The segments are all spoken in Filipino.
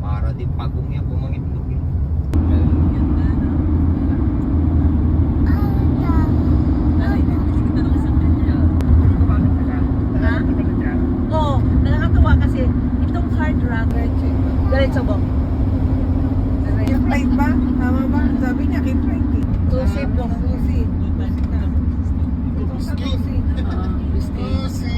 Para di pagong yan, bumangitlog eh. Oo, nakakatuwa kasi itong hard rock, diretso ba? Flight ba? Tama ba? Sabi niya, flight eh. Susi po. Susi. Itong sa Susi. Susi.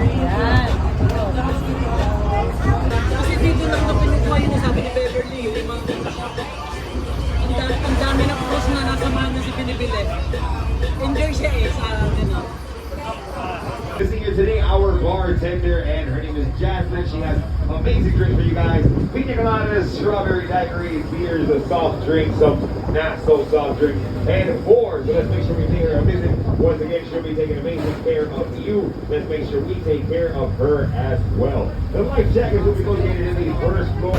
Yan. Kasi dito lang na pinukuha yun, sabi ni Beverly, ang dami ng cruise na nasamahan na si pinibili. Enjoy siya eh sa ano. Listening here today, our bartender, and her name is Jasmine. She has amazing drinks for you guys. Pina coladas, strawberry daiquiris, beers, a soft drink, some not so soft drink, and more. So let's make sure we take her a visit. Once again, she'll be taking amazing care of you. Let's make sure we take care of her as well. The life jackets will be located in the first floor.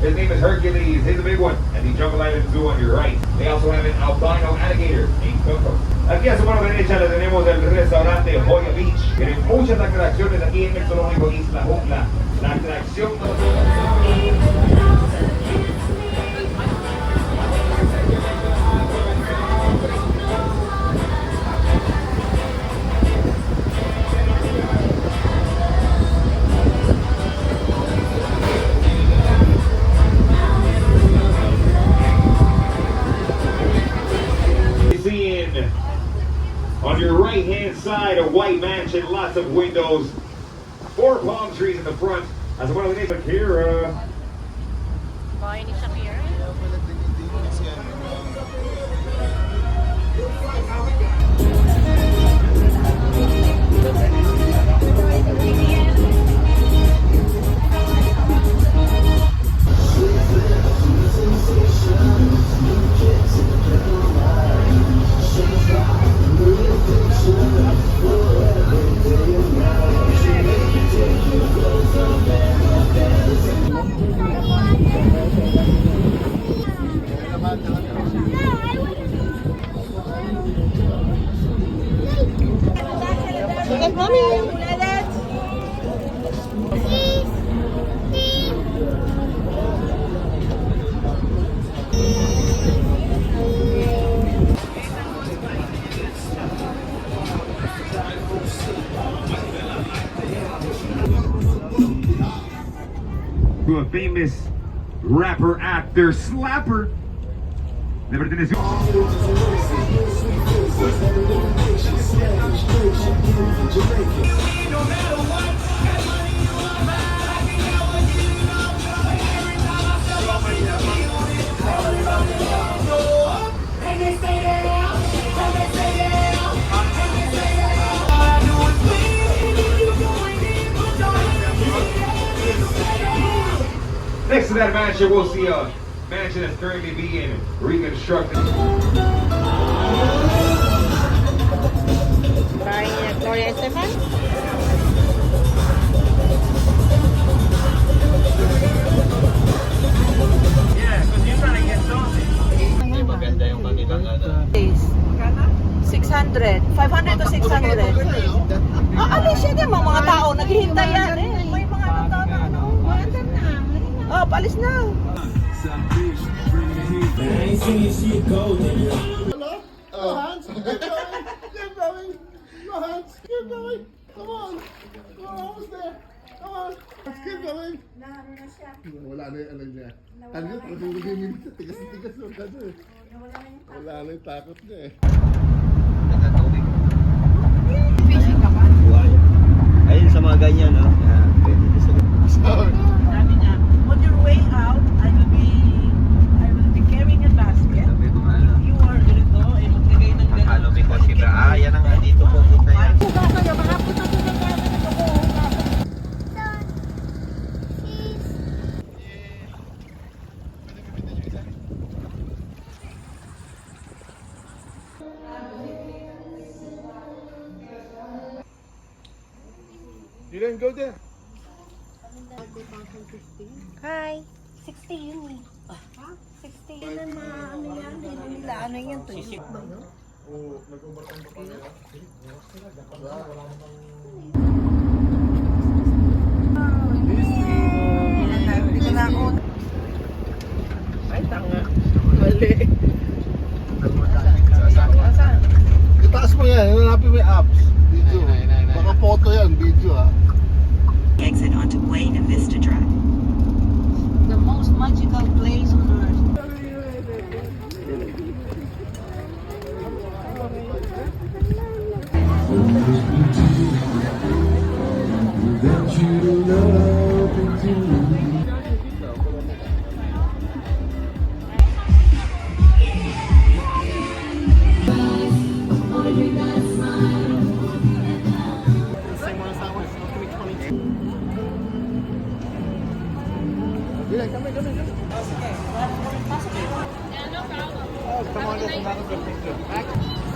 His name is Hercules. He's a big one. And the Jungle Island Zoo on your right. They also have an albino alligator named Coco. Aquí a su mano derecha le tenemos el restaurante Hoya Beach. Tienen muchas atracciones aquí en el zoológico Isla Jungla. La atracción... On your right-hand side, a white mansion, lots of windows, 4 palm trees in the front. As one of the names, Akira. Bahay ni Shakira. Look at mommy. To a famous rapper, actor, slapper. Le perteneció. next to that mansion, we'll see a mansion that's currently being reconstructed. Bahay niya, Gloria Estefan? Maganda yung kanilang ano. 600. 500 to 600. Siya din, mga tao, naghihintay yan eh. May mga tao na ano. Oh, palis na. No hands. Keep going. Keep going. No hands. Keep going. Come on. You're almost there. Come on. Let's keep going. Wala na yung ano niya. Ano yun? Pagkakagingin siya. Tigas-tigas yung gano eh. Wala na yung takot niya eh. Natatawid. Fishing ka ba? Ayun sa mga ganyan, no? Yan, pwede na sa Sorry. Sabi niya, on your way out, I will be carrying a basket. sabi ko ano. You are ganito, maglagay ng ganito. Ano, because iba, yan ang nga dito pupunta yan. You didn't go there. Hi. 60 yun eh. 60 yun ang mga ano yan. Hindi nila ano yan. Sisip ba yun? Oo, nag-overcome pa pala. Dito na ako. Ay, tanga. Mali. Itaas mo yan. Hanapin mo yung apps. Video. Baka photo yan. Video ah. Exit onto Buena Vista Drive. The most magical place on earth. Yeah, come in. Oh, come on, let's have a good picture. Action.